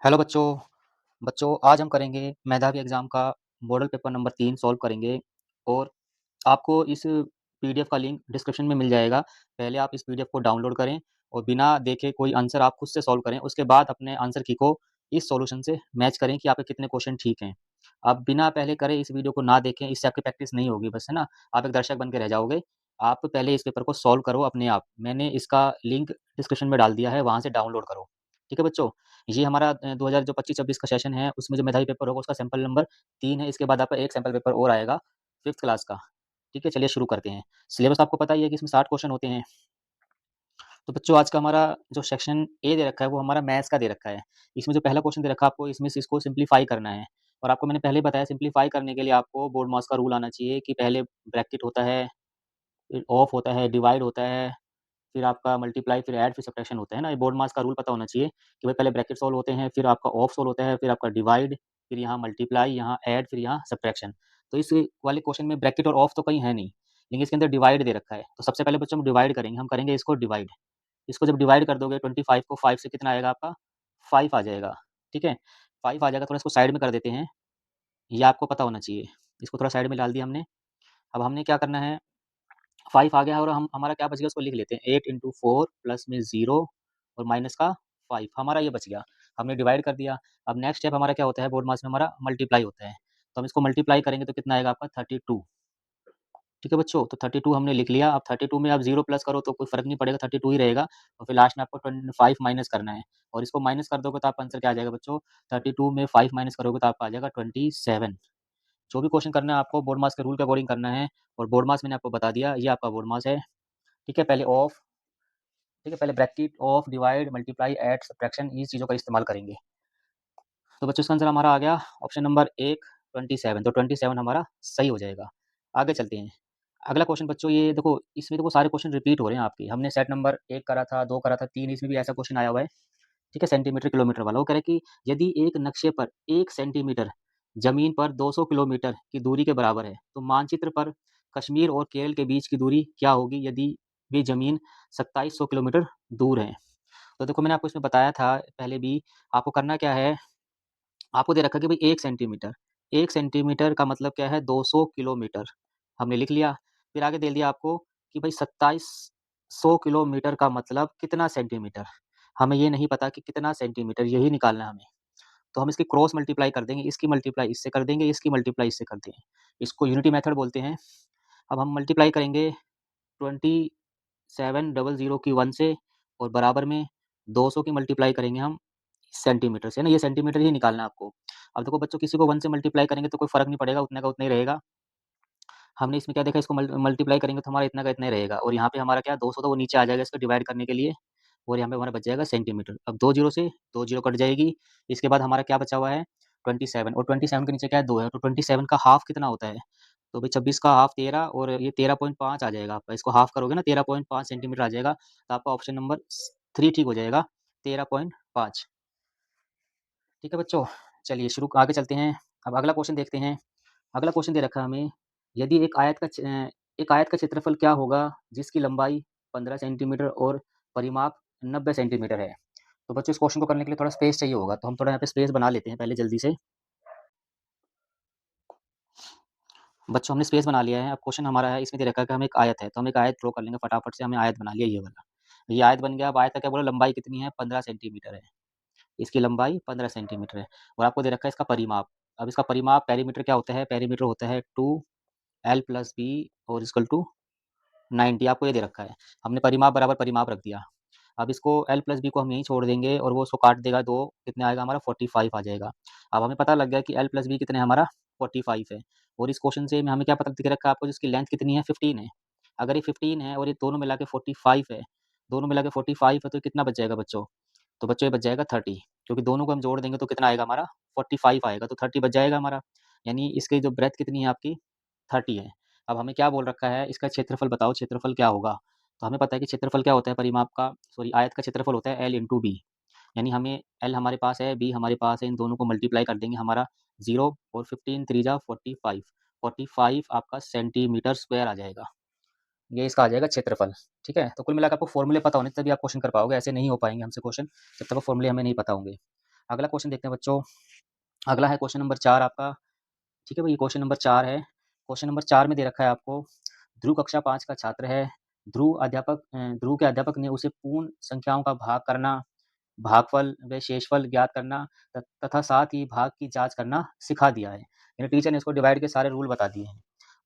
Hello बच्चों। बच्चों आज हम करेंगे मेधावी एग्ज़ाम का मॉडल पेपर नंबर 3 सॉल्व करेंगे और आपको इस पीडीएफ का लिंक डिस्क्रिप्शन में मिल जाएगा। पहले आप इस पीडीएफ को डाउनलोड करें और बिना देखे कोई आंसर आप खुद से सॉल्व करें। उसके बाद अपने आंसर की को इस सॉल्यूशन से मैच करें कि आपके कितने क्वेश्चन ठीक हैं। आप बिना पहले करे इस वीडियो को ना देखें, इससे आपकी प्रैक्टिस नहीं होगी बस, है ना? आप एक दर्शक बन के रह जाओगे। आप पहले इस पेपर को सॉल्व करो अपने आप। मैंने इसका लिंक डिस्क्रिप्शन में डाल दिया है, वहाँ से डाउनलोड करो। ठीक है बच्चों? ये हमारा 2000 जो 25-26 का सेशन है, उसमें जो मेधावी पेपर होगा उसका सैंपल नंबर 3 है। इसके बाद आपका एक सैंपल पेपर और आएगा 5th क्लास का। ठीक है, चलिए शुरू करते हैं। सिलेबस आपको पता ही है कि इसमें 60 क्वेश्चन होते हैं। तो बच्चों आज का हमारा जो सेक्शन ए दे रखा है वो हमारा मैथ्स का दे रखा है। इसमें जो पहला क्वेश्चन दे रखा है आपको इसमें से इसको सिम्प्लीफाई करना है। और आपको मैंने पहले ही बताया सिम्प्लीफाई करने के लिए आपको बोर्ड मास का रूल आना चाहिए कि पहले ब्रैकेट होता है, फिर ऑफ होता है, डिवाइड होता है, फिर आपका मल्टीप्लाई, फिर ऐड, फिर सब्ट्रैक्शन होता है ना। ये बोर्ड मास का रूल पता होना चाहिए कि भाई पहले ब्रैकेट सॉल्व होते हैं, फिर आपका ऑफ सॉल्व होता है, फिर आपका डिवाइड, फिर यहाँ मल्टीप्लाई, यहाँ ऐड, फिर यहाँ सब्ट्रैक्शन। तो इस वाले क्वेश्चन में ब्रैकेट और ऑफ तो कहीं है नहीं, लेकिन इसके अंदर डिवाइड दे रखा है। तो सबसे पहले बच्चों हम डिवाइड करेंगे, हम करेंगे इसको डिवाइड। इसको जब डिवाइड कर दोगे 25 को 5 से कितना आएगा आपका 5 आ जाएगा। ठीक है, 5 आ जाएगा। थोड़ा इसको साइड में कर देते हैं, ये आपको पता होना चाहिए। इसको थोड़ा साइड में डाल दिया हमने। अब हमने क्या करना है, 5 आ गया है और हम हमारा क्या बच गया उसको लिख लेते हैं। 8 इंटू 4 प्लस में 0 और माइनस का 5 हमारा ये बच गया। हमने डिवाइड कर दिया। अब नेक्स्ट स्टेप हमारा क्या होता है, बोर्ड मास में हमारा मल्टीप्लाई होता है। तो हम इसको मल्टीप्लाई करेंगे तो कितना आएगा आपका 32। ठीक है बच्चों, तो 32 हमने लिख लिया। अब 32 में आप 0 प्लस करो तो कोई फ़र्क नहीं पड़ेगा, 32 ही रहेगा। और फिर लास्ट में आपको 5 माइनस करना है और इसको माइनस कर दोगे तो आपका आंसर क्या आ जाएगा बच्चों, 32 में 5 माइनस करोगे तो आपका आ जाएगा 27। जो भी क्वेश्चन करना है आपको बोर्ड मास के रूल के अकॉर्डिंग करना है। और बोर्ड मास मैंने आपको बता दिया, ये आपका बोर्ड मास है। ठीक है, पहले ऑफ, ठीक है, पहले bracket, of, divide, multiply, add, subtraction, ये चीज़ों का इस्तेमाल करेंगे। तो बच्चों इसका आंसर हमारा आ गया ऑप्शन नंबर 1 27। तो 27 हमारा सही हो जाएगा। आगे चलते हैं। अगला क्वेश्चन बच्चों, ये देखो इसमें देखो सारे क्वेश्चन रिपीट हो रहे हैं आपके। हमने सेट नंबर 1 करा था, 2 करा था, 3, इसमें भी ऐसा क्वेश्चन आया हुआ है। ठीक है, सेंटीमीटर किलोमीटर वाला। वो कह रहा है कि यदि एक नक्शे पर 1 सेंटीमीटर जमीन पर 200 किलोमीटर की दूरी के बराबर है, तो मानचित्र पर कश्मीर और केरल के बीच की दूरी क्या होगी यदि वे जमीन 2700 किलोमीटर दूर है। तो देखो मैंने आपको इसमें बताया था पहले भी, आपको करना क्या है, आपको दे रखा है कि भाई 1 सेंटीमीटर, 1 सेंटीमीटर का मतलब क्या है 200 किलोमीटर, हमने लिख लिया। फिर आगे दे दिया आपको कि भाई 2700 किलोमीटर का मतलब कितना सेंटीमीटर, हमें ये नहीं पता कि कितना सेंटीमीटर, यही निकालना है हमें। तो हम इसकी क्रॉस मल्टीप्लाई कर देंगे, इसकी मल्टीप्लाई इससे कर देंगे, इसकी मल्टीप्लाई इससे कर देंगे। इसको यूनिटी मेथड बोलते हैं। अब हम मल्टीप्लाई करेंगे 2700 की 1 से और बराबर में 200 की मल्टीप्लाई करेंगे हम सेंटीमीटर से ना, ये सेंटीमीटर ही निकालना है आपको। अब देखो बच्चों किसी को 1 से मल्टीप्लाई करेंगे तो कोई फ़र्क नहीं पड़ेगा, उतने का उतना ही रहेगा। हमने इसमें क्या देखा, इसको मल्टीप्लाई करेंगे तो हमारा इतना का इतना ही रहेगा और यहाँ पे हमारा क्या 200 तो वो नीचे आ जाएगा इसको डिवाइड करने के लिए और यहाँ पे हमारा बच जाएगा सेंटीमीटर। अब 2 जीरो से 2 जीरो कट जाएगी। इसके बाद हमारा क्या बचा हुआ है 27 और 27 के नीचे क्या है 2 है, तो 27 का हाफ कितना होता है, तो भाई 26 का हाफ 13 और ये 13.5 आ जाएगा आपका। इसको हाफ करोगे ना 13.5 सेंटीमीटर आ जाएगा। तो आपका ऑप्शन नंबर 3 ठीक हो जाएगा, 13.5। ठीक है बच्चों, चलिए शुरू आगे चलते हैं। अब अगला क्वेश्चन देखते हैं। अगला क्वेश्चन दे रखा है हमें, यदि एक आयत का क्षेत्रफल क्या होगा जिसकी लंबाई 15 सेंटीमीटर और परिमाप 90 सेंटीमीटर है। तो बच्चों इस क्वेश्चन को करने के लिए थोड़ा स्पेस चाहिए होगा, तो हम थोड़ा यहाँ पे स्पेस बना लेते हैं पहले जल्दी से। बच्चों हमने स्पेस बना लिया है। अब क्वेश्चन हमारा है, इसमें दे रखा है कि हमें एक आयत है, तो हम एक आयत ड्रॉ कर लेंगे फटाफट से। हमें आयत बना लिया ये वाला, ये आयत बन गया। अब आयत का क्या बोला, लंबाई कितनी है 15 सेंटीमीटर है, इसकी लंबाई 15 सेंटीमीटर है और आपको दे रखा है इसका परिमाप। अब इसका परिमाप पेरीमीटर क्या होता है, पेरीमीटर होता है 2l प्लस बी और इक्वल टू 90, आपको ये दे रखा है। हमने परिमाप बराबर परिमाप रख दिया। अब इसको l प्लस बी को हम यहीं छोड़ देंगे और वो उसको काट देगा, 2 कितने आएगा हमारा 45 आ जाएगा। अब हमें पता लग गया कि l प्लस बी कितने हमारा 45 है। और इस क्वेश्चन से हमें क्या पता दिख रखा है आपको, जिसकी लेंथ कितनी है 15 है। अगर ये 15 है और ये दोनों मिला के 45 है, दोनों मिला के 45 है, तो कितना बच जाएगा बच्चों, तो बच्चों ये बच जाएगा 30, क्योंकि दोनों को हम जोड़ देंगे तो कितना आएगा हमारा 45 आएगा, तो 30 बच जाएगा हमारा। यानी इसकी जो ब्रेथ कितनी है आपकी 30 है। अब हमें क्या बोल रखा है, इसका क्षेत्रफल बताओ, क्षेत्रफल क्या होगा। तो हमें पता है कि क्षेत्रफल क्या होता है, परिमाप का सॉरी आयत का क्षेत्रफल होता है एल इंटू बी। यानी हमें एल हमारे पास है, बी हमारे पास है, इन दोनों को मल्टीप्लाई कर देंगे, हमारा 0 और 15 3 जा 45, 45 आपका सेंटीमीटर स्क्वायर आ जाएगा। ये इसका आ जाएगा क्षेत्रफल। ठीक है, तो कुल मिलाकर आपको फॉर्मूले पता होने तभी आप क्वेश्चन कर पाओगे, ऐसे नहीं हो पाएंगे हमसे क्वेश्चन जब तक वो फॉर्मूले हमें नहीं पता होंगे। अगला क्वेश्चन देखते हैं बच्चों। अगला है क्वेश्चन नंबर 4 आपका। ठीक है भाई, ये क्वेश्चन नंबर 4 है। क्वेश्चन नंबर 4 में दे रखा है आपको, ध्रुव कक्षा 5 का छात्र है। ध्रुव के अध्यापक ने उसे पूर्ण संख्याओं का भाग करना, भागफल व शेषफल ज्ञात करना तथा साथ ही भाग की जाँच करना सिखा दिया है। यानी टीचर ने इसको डिवाइड के सारे रूल बता दिए हैं।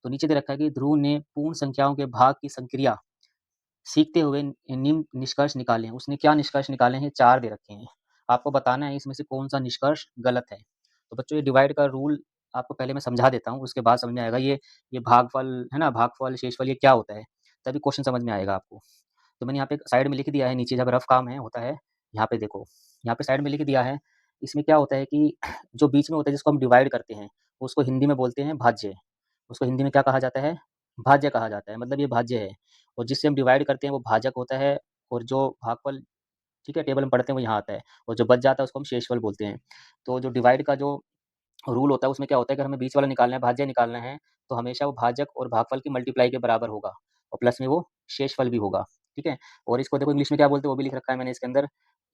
तो नीचे दे रखा है कि ध्रुव ने पूर्ण संख्याओं के भाग की संक्रिया सीखते हुए निम्न निष्कर्ष निकाले हैं। उसने क्या निष्कर्ष निकाले हैं? 4 दे रखे हैं। आपको बताना है इसमें से कौन-सा निष्कर्ष गलत है। तो बच्चों ये डिवाइड का रूल आपको पहले मैं समझा देता हूँ, उसके बाद समझ में आएगा ये भागफल है ना, भागफल, शेषफल ये क्या होता है? तभी क्वेश्चन समझ में आएगा आपको। तो मैंने यहाँ पे साइड में लिख दिया है, नीचे जब रफ काम है होता है, यहाँ पे देखो, यहाँ पे साइड में लिख दिया है। इसमें क्या होता है कि जो बीच में होता है जिसको हम डिवाइड करते हैं, उसको हिंदी में बोलते हैं भाज्य। उसको हिंदी में क्या कहा जाता है? भाज्य कहा जाता है, मतलब ये भाज्य है। और जिससे हम डिवाइड करते हैं वो भाजक होता है, और जो भागफल, ठीक है, टेबल में पढ़ते हैं वो यहाँ आता है, और जो बच जाता है उसको हम शेषफल बोलते हैं। तो जो डिवाइड का जो रूल होता है उसमें क्या होता है, अगर हमें बीच वाला निकालना है, भाज्य निकालना है, तो हमेशा वो भाजक और भागफल की मल्टीप्लाई के बराबर होगा, और प्लस में वो शेषफल भी होगा, ठीक है? और इसको देखो इंग्लिश में क्या बोलते हैं वो भी लिख रखा है मैंने इसके अंदर।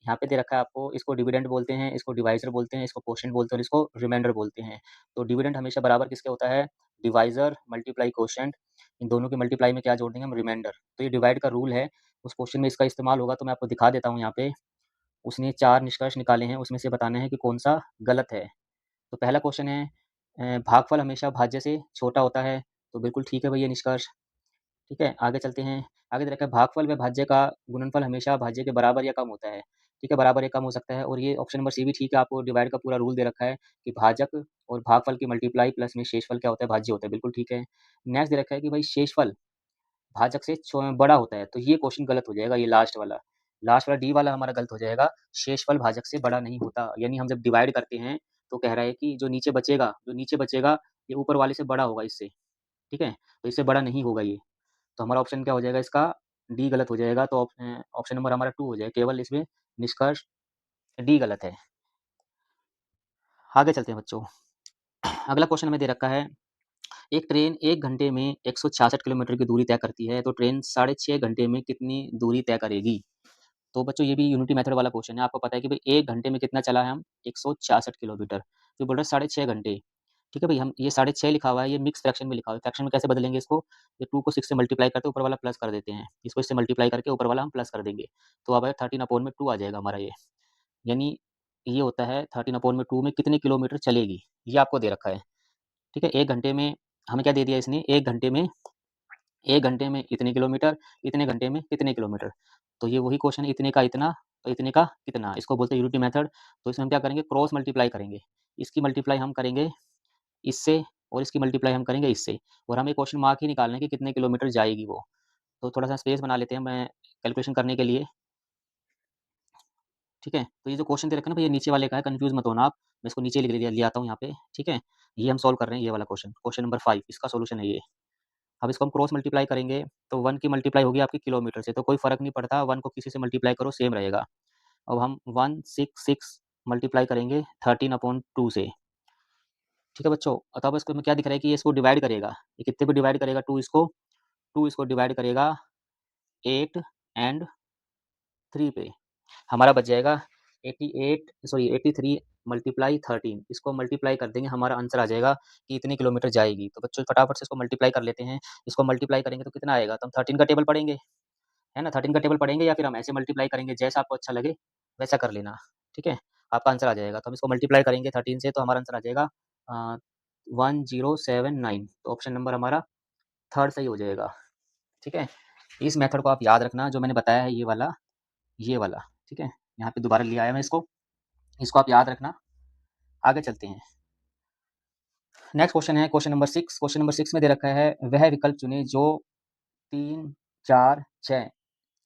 यहाँ पे दे रखा है आपको, इसको डिविडेंड बोलते हैं, इसको डिवाइज़र बोलते हैं, इसको कोशेंट बोलते हैं और इसको रिमाइंडर बोलते हैं। तो डिविडेंड हमेशा बराबर किसके होता है? डिवाइज़र मल्टीप्लाई कोशेंट, इन दोनों की मल्टीप्लाई में क्या जोड़ देंगे हम? रिमाइंडर। तो ये डिवाइड का रूल है, उस क्वेश्चन में इसका इस्तेमाल होगा, तो मैं आपको दिखा देता हूँ यहाँ पे। उसने 4 निष्कर्ष निकाले हैं, उसमें से बताना है कि कौन-सा गलत है। तो पहला क्वेश्चन है, भागफल हमेशा भाज्य से छोटा होता है, तो बिल्कुल ठीक है भई ये निष्कर्ष, ठीक है? आगे चलते हैं, आगे दे रखा है भागफल व भाज्य का गुणनफल हमेशा भाज्य के बराबर या कम होता है, ठीक है? बराबर या कम हो सकता है, और ये ऑप्शन नंबर सी भी ठीक है, आपको डिवाइड का पूरा रूल दे रखा है कि भाजक और भागफल की मल्टीप्लाई प्लस में शेषफल क्या होता है? भाज्य होता है, बिल्कुल ठीक है। नेक्स्ट दे रखा है कि भई शेषफल भाजक से बड़ा होता है, तो ये क्वेश्चन गलत हो जाएगा, ये लास्ट वाला। लास्ट वाला डी वाला हमारा गलत हो जाएगा, शेषफल भाजक से बड़ा नहीं होता। यानी हम जब डिवाइड करते हैं, तो कह रहा है कि जो नीचे बचेगा, ये ऊपर वाले से बड़ा होगा इससे, ठीक है? तो इससे बड़ा नहीं होगा ये। तो हमारा ऑप्शन क्या हो जाएगा इसका? डी गलत हो जाएगा, तो ऑप्शन नंबर हमारा 2 हो जाएगा, केवल इसमें निष्कर्ष डी गलत है। आगे चलते हैं बच्चों। अगला क्वेश्चन हमें दे रखा है, एक ट्रेन 1 घंटे में 166 किलोमीटर की दूरी तय करती है, तो ट्रेन साढ़े 6 घंटे में कितनी दूरी तय करेगी? तो बच्चों ये भी यूनिटी मेथड वाला क्वेश्चन है। आपको पता है कि भई 1 घंटे में कितना चला है हम? 166 किलोमीटर। तो बोल रहा है साढ़े 6 घंटे। ठीक है भई, हम ये साढ़े 6 लिखा हुआ है, ये मिक्स फ्रैक्शन में लिखा हुआ है। फ्रैक्शन में कैसे बदलेंगे इसको? ये 2 को 6 से मल्टीप्लाई करके ऊपर वाला प्लस कर देते हैं। इसको इससे मल्टीप्लाई करके ऊपर वाला हम प्लस कर देंगे। तो अब 13/2 आ जाएगा हमारा ये। यानी ये होता है 13/2 में कितने किलोमीटर चलेगी, ये आपको दे रखा है। ठीक है? 1 घंटे में हमें क्या दे दिया इसने? 1 घंटे में इतने किलोमीटर, इतने घंटे में कितने किलोमीटर। तो ये वही क्वेश्चन है, इतने का इतना, तो इतने का कितना, इसको बोलते हैं यूनिटी मेथड। तो इसमें हम क्या करेंगे? क्रॉस मल्टीप्लाई करेंगे। इसकी मल्टीप्लाई हम करेंगे इससे, और इसकी मल्टीप्लाई हम करेंगे इससे, और हमें क्वेश्चन मार्क ही निकालना है कि कितने किलोमीटर जाएगी वो। तो थोड़ा-सा स्पेस बना लेते हैं मैं कैलकुलेशन करने के लिए, ठीक है? तो ये जो क्वेश्चन दे रखा है ना भई, ये नीचे वाले का है, कन्फ्यूज़ मत होना आप। मैं इसको नीचे लिख ले आता हूँ यहाँ पे, ठीक है? ये हम सॉल्व कर रहे हैं, ये वाला क्वेश्चन, क्वेश्चन नंबर 5 इसका सॉल्यूशन है ये। अब इसको हम क्रॉस मल्टीप्लाई करेंगे, तो 1 की मल्टीप्लाई होगी आपकी किलोमीटर से, तो कोई फ़र्क नहीं पड़ता, 1 को किसी से मल्टीप्लाई करो सेम रहेगा। अब हम 166 मल्टीप्लाई करेंगे 13/2 से, ठीक है बच्चों? तब इसको में क्या दिख रहा है कि ये इसको डिवाइड करेगा, ये कितने पे डिवाइड करेगा? 2 इसको डिवाइड करेगा 8 एंड 3 पे। हमारा बच जाएगा 83 मल्टीप्लाई 13, इसको मल्टीप्लाई कर देंगे, हमारा आंसर आ जाएगा कि इतने किलोमीटर जाएगी। तो बच्चों फटाफट से इसको मल्टीप्लाई कर लेते हैं। इसको मल्टीप्लाई करेंगे तो कितना आएगा? तो हम 13 का टेबल पढ़ेंगे, है ना? 13 का टेबल पढ़ेंगे या फिर हम ऐसे मल्टीप्लाई करेंगे, जैसा आपको अच्छा लगे वैसा कर लेना, ठीक है? आपका आंसर आ जाएगा। तो हम इसको मल्टीप्लाई करेंगे 13 से, तो हमारा आंसर आ जाएगा 1079। तो ऑप्शन नंबर हमारा 3rd सही हो जाएगा, ठीक है? इस मेथड को आप याद रखना, जो मैंने बताया है ये वाला, ठीक है? यहाँ पे दोबारा ले आया मैं इसको, इसको आप याद रखना। आगे चलते हैं। नेक्स्ट क्वेश्चन है क्वेश्चन नंबर 6। क्वेश्चन नंबर 6 में दे रखा है, वह विकल्प चुनें जो 3, 4, 6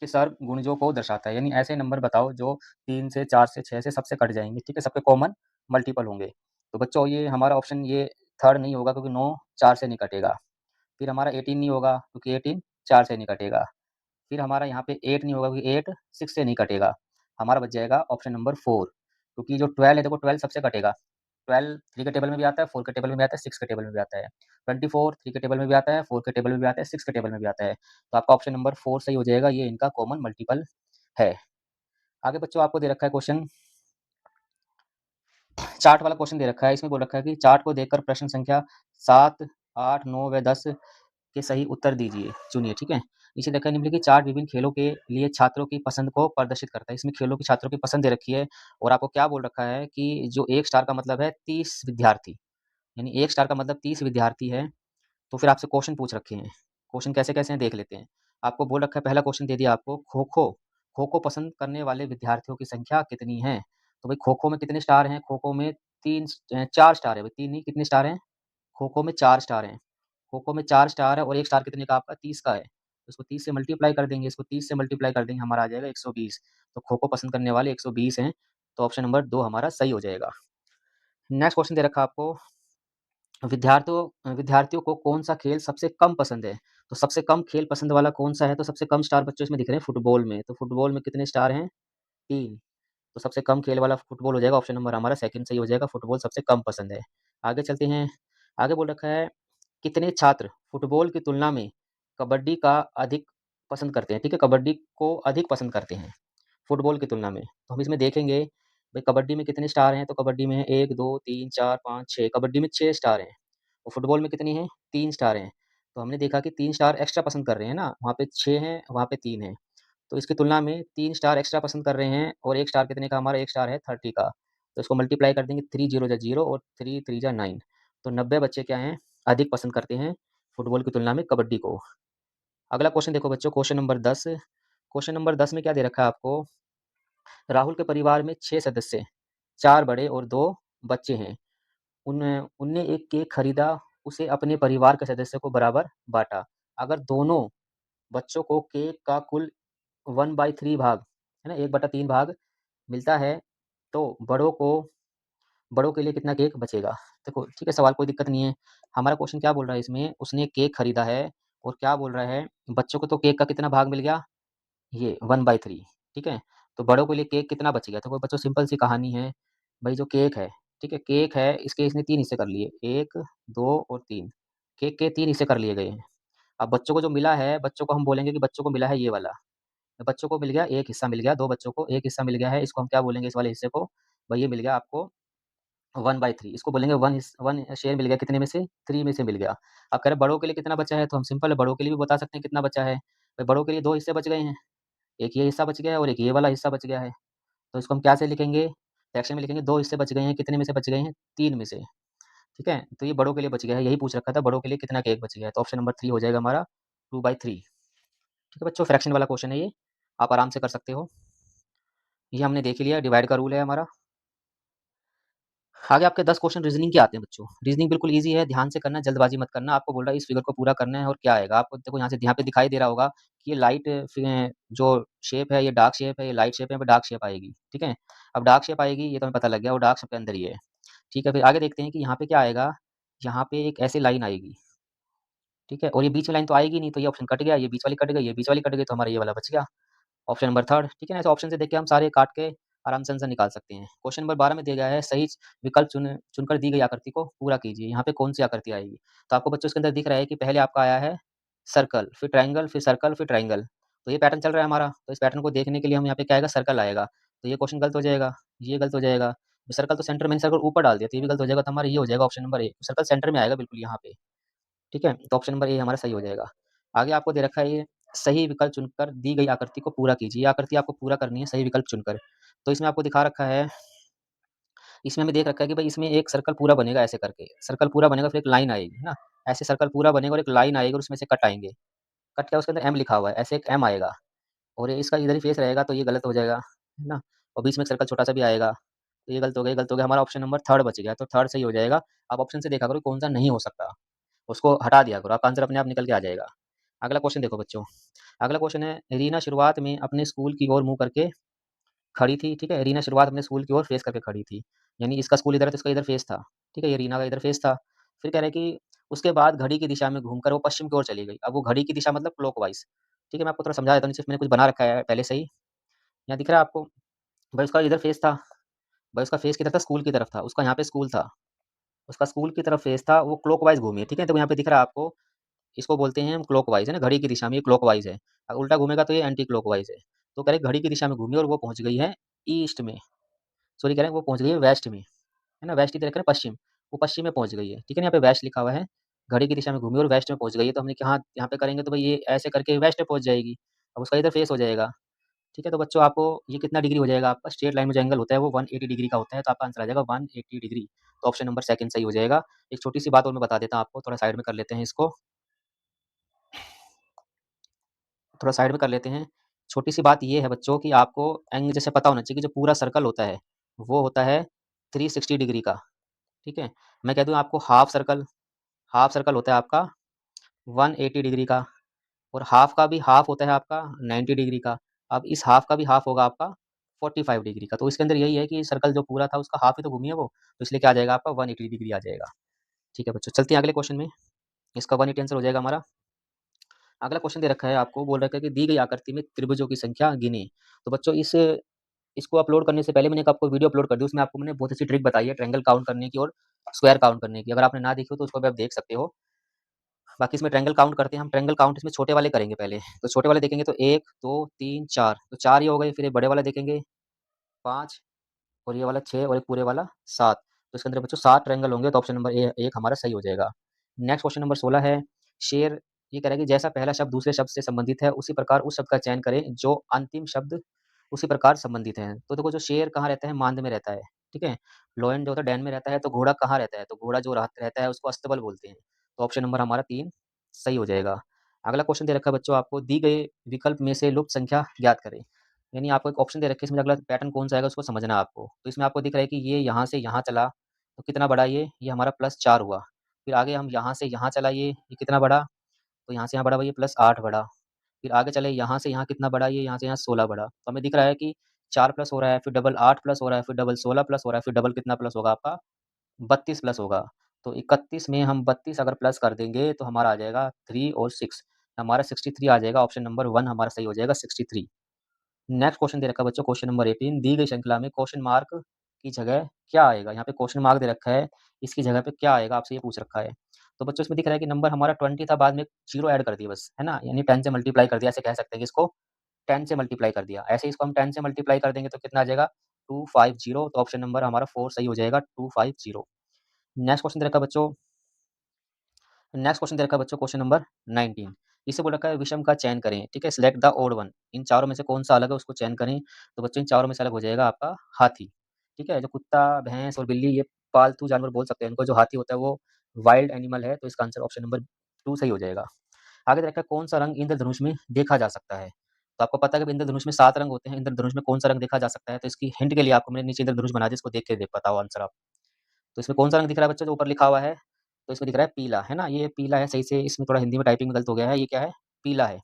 के सर्व गुणजों को दर्शाता है। यानी ऐसे नंबर बताओ जो 3 से, 4 से, 6 से सबसे कट जाएँगे, ठीक है? सबके कॉमन मल्टीपल होंगे। तो बच्चों ये हमारा ऑप्शन ये 3rd नहीं होगा, क्योंकि 9 4 से नहीं कटेगा। फिर हमारा 18 नहीं होगा, क्योंकि 18 4 से नहीं कटेगा। फिर हमारा यहाँ पे 8 नहीं होगा, क्योंकि 8 6 से नहीं कटेगा। हमारा बच जाएगा ऑप्शन नंबर 4, क्योंकि जो 12 है देखो, 12 सबसे कटेगा। 12 3 के टेबल में भी आता है, 4 के टेबल में भी आता है, 6 के टेबल में भी आता है। 24 3 के टेबल में भी आता है, 4 के टेबल में भी आता है, 6 के टेबल में भी आता है। तो आपका ऑप्शन नंबर 4 सही हो जाएगा, ये इनका कॉमन मल्टीपल है। आगे बच्चों आपको दे रखा है क्वेश्चन चार्ट वाला क्वेश्चन दे रखा है, इसमें बोल रखा है कि चार्ट को देखकर प्रश्न संख्या 7, 8, 9 व 10 के सही उत्तर दीजिए, चुनिए, ठीक है? नीचे देखा है निम्नलिखित चार्ट विभिन्न खेलों के लिए छात्रों की पसंद को प्रदर्शित करता है। इसमें खेलों की छात्रों की पसंद दे रखी है और आपको क्या बोल रखा है कि जो 1 स्टार का मतलब है 30 विद्यार्थी, यानी 1 स्टार का मतलब 30 विद्यार्थी है, तो फिर आपसे क्वेश्चन पूछ रखे हैं। क्वेश्चन कैसे-कैसे हैं देख लेते हैं। आपको बोल रखा है पहला क्वेश्चन दे दिया आपको खो-खो, खो-खो पसंद करने वाले विद्यार्थियों की संख्या कितनी है? तो भाई खो-खो में कितने स्टार हैं? खो-खो में 4 स्टार है भाई, 3 नहीं कितने स्टार हैं? खो-खो में 4 स्टार हैं। खो-खो में 4 स्टार है और 1 स्टार कितने का आपका 30 का है। तो इसको 30 से मल्टीप्लाई कर देंगे, इसको 30 से मल्टीप्लाई कर देंगे, हमारा आ जाएगा 120। तो खो-खो पसंद करने वाले 120 हैं, तो ऑप्शन नंबर 2 हमारा सही हो जाएगा। नेक्स्ट क्वेश्चन दे रखा है आपको विद्यार्थियों को कौन-सा खेल सबसे कम पसंद है? तो सबसे कम खेल पसंद वाला कौन-सा है? तो सबसे कम स्टार बच्चों इसमें दिख रहे हैं फुटबॉल में। तो फुटबॉल में कितने स्टार हैं? 3। तो सबसे कम खेल वाला फुटबॉल हो जाएगा, ऑप्शन नंबर हमारा सेकंड सही हो जाएगा, फुटबॉल सबसे कम पसंद है। आगे चलते हैं, आगे बोल रखा है कितने छात्र फुटबॉल की तुलना में कबड्डी का अधिक पसंद करते हैं? ठीक है, कबड्डी को अधिक पसंद करते हैं, फुटबॉल की तुलना में। तो हम इसमें देखेंगे, भई कबड्डी में कितने स्टार हैं? तो कबड्डी में 1, 2, 3, 4, 5, 6 कबड्डी में 6 स्टार हैं। और फुटबॉल में कितनी हैं? 3 स्टार हैं। तो हमने देखा कि 3 स्टार एक्स्ट्रा पसंद कर रहे हैं ना, वहाँ पे 6 हैं, वहाँ पे 3 हैं। तो इसकी तुलना में 3 स्टार एक्स्ट्रा पसंद कर रहे हैं और 1 स्टार कितने का हमारा 1 स्टार है 30 का। तो इसको मल्टीप्लाई कर देंगे 3 ज़ीरो जा 0 और 3 3 जा 9। तो 90 बच्चे क्या हैं? अधिक पसंद करते हैं फुटबॉल की तुलना में कबड्डी को। अगला क्वेश्चन देखो बच्चों, क्वेश्चन नंबर 10। क्वेश्चन नंबर 10 में क्या दे रखा है आपको? राहुल के परिवार में 6 सदस्य, 4 बड़े और 2 बच्चे हैं। उन उनने एक केक खरीदा, उसे अपने परिवार के सदस्यों को बराबर बाँटा। अगर दोनों बच्चों को केक का कुल 1/3 भाग, है ना, 1/3 भाग मिलता है, तो बड़ों के लिए कितना केक बचेगा? देखो, ठीक है, सवाल कोई दिक्कत नहीं है। हमारा क्वेश्चन क्या बोल रहा है इसमें, उसने केक खरीदा है और क्या बोल रहा है, बच्चों को तो केक का कितना भाग मिल गया? ये 1/3, ठीक है? तो बड़ों के लिए केक कितना बच गया? तो वो बच्चों सिंपल सी कहानी है, भई जो केक है, ठीक है? केक है, इसके इसने 3 हिस्से कर लिए, 1, 2 और 3। केक के 3 हिस्से कर लिए गए हैं। अब बच्चों को जो मिला है, बच्चों को हम बोलेंगे कि बच्चों को मिला है ये वाला। बच्चों को मिल गया, 1 हिस्सा मिल गया, 2 बच्चों को 1 हिस्सा मिल गया है, इसको हम क्या बोलेंगे इस वाले हिस्से को? भई ये मिल गया आपको 1/3, इसको बोलेंगे 1 शेयर मिल गया कितने में से? 3 में से मिल गया। अब कह रहे बड़ों के लिए कितना बचा है? तो हम सिंपल है, बड़ों के लिए भी बता सकते हैं कितना बचा है। भई बड़ों के लिए 2 हिस्से बच गए हैं, एक ये हिस्सा बच गया है और एक ये वाला हिस्सा बच गया है। तो इसको हम क्या से लिखेंगे? फ्रैक्शन में लिखेंगे, 2 हिस्से बच गए हैं, कितने में से बच गए हैं? 3 में से, ठीक है? तो ये बड़ों के लिए बच गया है, यही पूछ रखा था, बड़ों के लिए कितना केक बच गया है? तो ऑप्शन नंबर 3 हो जाएगा हमारा 2/3। ठीक है बच्चों, फ्रैक्शन वाला क्वेश्चन है ये, आप आराम से कर सकते हो। ये हमने देख ही लिया, डिवाइड का रूल है हमारा। आगे आपके 10 क्वेश्चन रीज़निंग के आते हैं बच्चों। रीज़निंग बिल्कुल ईज़ी है, ध्यान से करना है, जल्दबाज़ी मत करना। आपको बोल रहा है इस फिगर को पूरा करना है और क्या आएगा? आपको देखो यहाँ पे दिखाई दे रहा होगा कि ये लाइट जो शेप है, ये डार्क शेप है, ये लाइट शेप है, यहाँ पे डार्क शेप आएगी, ठीक है? अब डार्क शेप आएगी, ये तो हमें पता लग गया, वो डार्क शेप के अंदर ही है। ठीक है, फिर आगे देखते हैं कि यहाँ पे क्या आएगा? यहाँ पे एक ऐसी लाइन आएगी, ठीक है? और ये बीच में लाइन तो आएगी नहीं, तो ये ऑप्शन कट गया, ये बीच वाली कट गई, ये बीच वाली कट गई, तो हमारा ये वाला बच गया। ऑप्शन नंबर थर्ड, ठीक है ना? ऐसे ऑप्शन से देख के हम सारे काट के आराम से आंसर निकाल सकते हैं। क्वेश्चन नंबर 12 में दिया गया है सही विकल्प चुनकर दी गई आकृति को पूरा कीजिए। यहाँ पे कौन सी आकृति आएगी? तो आपको बच्चों इसके अंदर दिख रहा है कि पहले आपका आया है सर्कल, फिर ट्रायंगल, फिर सर्कल, फिर ट्रायंगल। तो ये पैटर्न चल रहा है हमारा, तो इस पैटर्न को देखने के लिए हम यहाँ पे क्या आएगा? सर्कल आएगा। तो ये क्वेश्चन गलत हो जाएगा, ये गलत हो जाएगा। सर्कल तो सेंटर में, सर्कल ऊपर डाल दिया, तो ये भी गलत हो जाएगा। तो हमारा ये हो जाएगा ऑप्शन नंबर ए, सर्कल सेंटर में आएगा बिल्कुल यहाँ पे। ठीक है? तो ऑप्शन नंबर ए हमारा सही हो जाएगा। आगे आपको दे रखा है ये सही विकल्प चुनकर दी गई आकृति को पूरा कीजिए। ये आकृति आपको पूरा करनी है सही विकल्प चुनकर। तो इसमें आपको दिखा रखा है, इसमें हमें देख रखा है कि भाई इसमें एक सर्कल पूरा बनेगा ऐसे करके। सर्कल पूरा बनेगा फिर एक लाइन आएगी, है ना? ऐसे सर्कल पूरा बनेगा और एक लाइन आएगी और उसमें से कट आएँगे। कट क्या है उसके अंदर एम लिखा हुआ है, ऐसे एक एम आएगा और ये इसका इधर ही फेस रहेगा तो ये गलत हो जाएगा, है ना? और बीच में एक सर्कल छोटा-सा भी आएगा। तो ये गलत हो गया, ये गलत हो गया। हमारा ऑप्शन नंबर थर्ड बच गया, तो थर्ड सही हो जाएगा। आप ऑप्शन से देखा करो कौन-सा नहीं हो सकता। उसको हटा दिया करो, आपका आंसर अपने आप निकल के आ जाएगा। अगला क्वेश्चन देखो बच्चों, अगला क्वेश्चन है रीना शुरुआत में अपने स्कूल की ओर मुँह करके खड़ी थी, ठीक है? रीना शुरुआत अपने स्कूल की ओर फेस करके खड़ी थी, यानी इसका स्कूल इधर है तो इसका इधर फेस था, ठीक है? ये रीना का इधर फेस था। फिर कह रहे हैं कि उसके बाद घड़ी की दिशा में घूमकर वो पश्चिम की ओर चली गई। अब वो घड़ी की दिशा मतलब क्लॉकवाइज़, ठीक है? मैं आपको थोड़ा समझा देता हूँ, नीचे मैंने कुछ बना रखा है पहले से ही। यहाँ दिख रहा है आपको? भाई उसका इधर फेस था, भाई उसका फेस किधर था? स्कूल की तरफ था, उसका यहाँ पे स्कूल था। उसका स्कूल की तरफ फेस था, वो क्लॉकवाइज़ घूमी है, ठीक है? तो यहाँ पे दिख रहा है आपको, इसको बोलते हैं हम क्लॉकवाइज़, है ना? घड़ी की दिशा में ये क्लॉकवाइज़ है। उल्टा घूमेगा तो ये एंटी क्लॉकवाइज़ है। तो कह रहे घड़ी की दिशा में घूमी और वो पहुँच गई है ईस्ट में, सॉरी कह रहे हैं वो पहुँच गई है वेस्ट में। है ना? वेस्ट इधर रखा है पश्चिम, वो पश्चिम में पहुँच गई है, ठीक है ना? यहाँ पे वेस्ट लिखा हुआ है, घड़ी की दिशा में घूमी और वेस्ट में पहुँच गई है, तो हमने कहा यहाँ पे करेंगे तो भई ये ऐसे करके वेस्ट में पहुँच जाएगी। अब उसका इधर फेस हो जाएगा, ठीक है? तो बच्चों आपको ये कितना डिग्री हो जाएगा आपका? स्ट्रेट लाइन में जो एंगल होता है वो 180 डिग्री का होता है, तो आपका आंसर आ जाएगा 180 डिग्री। तो ऑप्शन नंबर सेकंड सही हो जाएगा। एक छोटी-सी बात और मैं बता देता हूँ आपको, थोड़ा साइड में कर लेते हैं इसको। थोड़ा साइड में कर लेते हैं। छोटी-सी बात ये है बच्चों कि आपको एंगल जैसे पता होना चाहिए कि जो पूरा सर्कल होता है, वो होता है 360 डिग्री का, ठीक है? मैं कह दूँ आपको हाफ सर्कल होता है आपका 180 डिग्री का और हाफ का भी हाफ होता है आपका 90 डिग्री का। अब इस हाफ का भी हाफ होगा आपका 45 डिग्री का। तो इसके अंदर यही है कि सर्कल जो पूरा था उसका हाफ ही तो घूमी है वो, तो इसलिए क्या आ जाएगा आपका 180 डिग्री आ जाएगा। ठीक है बच्चों, चलते हैं अगले क्वेश्चन में। इसका 180 आंसर हो जाएगा हमारा। अगला क्वेश्चन दे रखा है आपको, बोल रखा है कि दी गई आकृति में त्रिभुजों की संख्या गिनें। तो बच्चों इसको अपलोड करने से पहले मैंने एक आपको वीडियो अपलोड कर दी, उसमें आपको मैंने बहुत अच्छी ट्रिक बताई है ट्रायंगल काउंट करने की और स्क्वायर काउंट करने की। अगर आपने ना देखी हो तो उसको भी आप देख सकते हो। बाकी इसमें ट्रायंगल काउंट करते हैं हम, ट्रायंगल काउंट इसमें छोटे वाले करेंगे पहले। तो छोटे वाले देखेंगे तो 1, 2, 3, 4 तो 4 ये हो गए, फिर ये बड़े वाले देखेंगे 5 और ये वाला 6 और एक पूरे वाला 7। तो इसके अंदर बच्चों 7 ट्रायंगल होंगे, तो ऑप्शन नंबर ए 1 हमारा सही हो जाएगा। नेक्स्ट क्वेश्चन नंबर 16 है, शेर ये कह रहा है कि जैसा पहला शब्द दूसरे शब्द से संबंधित है, उसी प्रकार उस शब्द का चयन करें जो अंतिम शब्द उसी प्रकार संबंधित है। तो देखो जो शेर कहाँ रहता है? मांद में रहता है, ठीक है? लोयन जो होता है डैन में रहता है, तो घोड़ा कहाँ रहता है? तो घोड़ा जो रहता है उसको अस्तबल बोलते हैं। तो ऑप्शन नंबर हमारा 3 सही हो जाएगा। अगला क्वेश्चन दे रखा है बच्चों आपको, दी गए विकल्प में से लुप्त संख्या ज्ञात करें। यानी आपको एक ऑप्शन दे रखे हैं, इसमें अगला पैटर्न कौन-सा आएगा उसको समझना है आपको। तो इसमें आपको दिख रहा है कि ये यहाँ से यहाँ चला, तो कितना बड़ा ये हमारा +4 हुआ। फिर आगे हम यहाँ से यहाँ चला ये कितना बड़ा? तो यहाँ से यहाँ बढ़ा हुआ ये +8 बढ़ा। फिर आगे चले यहाँ से यहाँ कितना बढ़ा? ये यहाँ से यहाँ 16 बढ़ा। तो हमें दिख रहा है कि 4 प्लस हो रहा है, फिर डबल 8 प्लस हो रहा है, फिर डबल 16 प्लस हो रहा है, फिर डबल कितना प्लस होगा आपका? 32 प्लस होगा। तो 31 में हम 32 अगर प्लस कर देंगे तो हमारा आ जाएगा 3 और 6, हमारा 63 आ जाएगा। ऑप्शन नंबर 1 हमारा सही हो जाएगा 63। नेक्स्ट क्वेश्चन दे रखा है बच्चों, क्वेश्चन नंबर 18, दी गई श्रृंखला में क्वेश्चन मार्क की जगह क्या आएगा? यहाँ पे क्वेश्चन मार्क दे रखा है, इसकी जगह पे क्या आएगा आपसे ये पूछ रखा है। तो बच्चों इसमें दिख रहा है कि नंबर हमारा 20 था, बाद में 0 ऐड कर दिया बस, है ना? यानी 10 से मल्टीप्लाई कर दिया, ऐसे कह सकते हैं कि इसको 10 से मल्टीप्लाई कर दिया। ऐसे ही इसको हम 10 से मल्टीप्लाई कर देंगे तो कितना आ जाएगा? 250। तो ऑप्शन नंबर हमारा 4 सही हो जाएगा, 250। नेक्स्ट क्वेश्चन दे रखा है बच्चों, क्वेश्चन नंबर 19। इसे बोल रखा है विषम का चयन करें, ठीक है? Select the odd one. इन चारों में से कौन-सा अलग है उसको चयन करें। तो बच्चों इन चारों में से अलग हो जाएगा आपका हाथी, ठीक है? जो कुत्ता, भैंस और बिल्ली ये पालतू जानवर बोल सकते हैं इनको, जो हाथी होता है वो वाइल्ड एनिमल है, तो इसका आंसर ऑप्शन नंबर 2 सही हो जाएगा। आगे दे रखा है कौन-सा रंग इंद्रधनुष में देखा जा सकता है? तो आपको पता है कि इंद्रधनुष में 7 रंग होते हैं, इंद्रधनुष में कौन-सा रंग देखा जा सकता है? तो इसकी हिंट के लिए आपको मैंने नीचे इंद्रधनुष बना दिया, इसको देख के बताओ आंसर आप। तो इसमें कौन-सा रंग दिख रहा है बच्चों जो ऊपर लिखा हुआ है? तो इसमें दिख रहा है पीला, है ना? ये पीला है, सही से इसमें थोड़ा हिंदी में टाइपिंग में गलत हो गया है, ये क्या है? पीला है।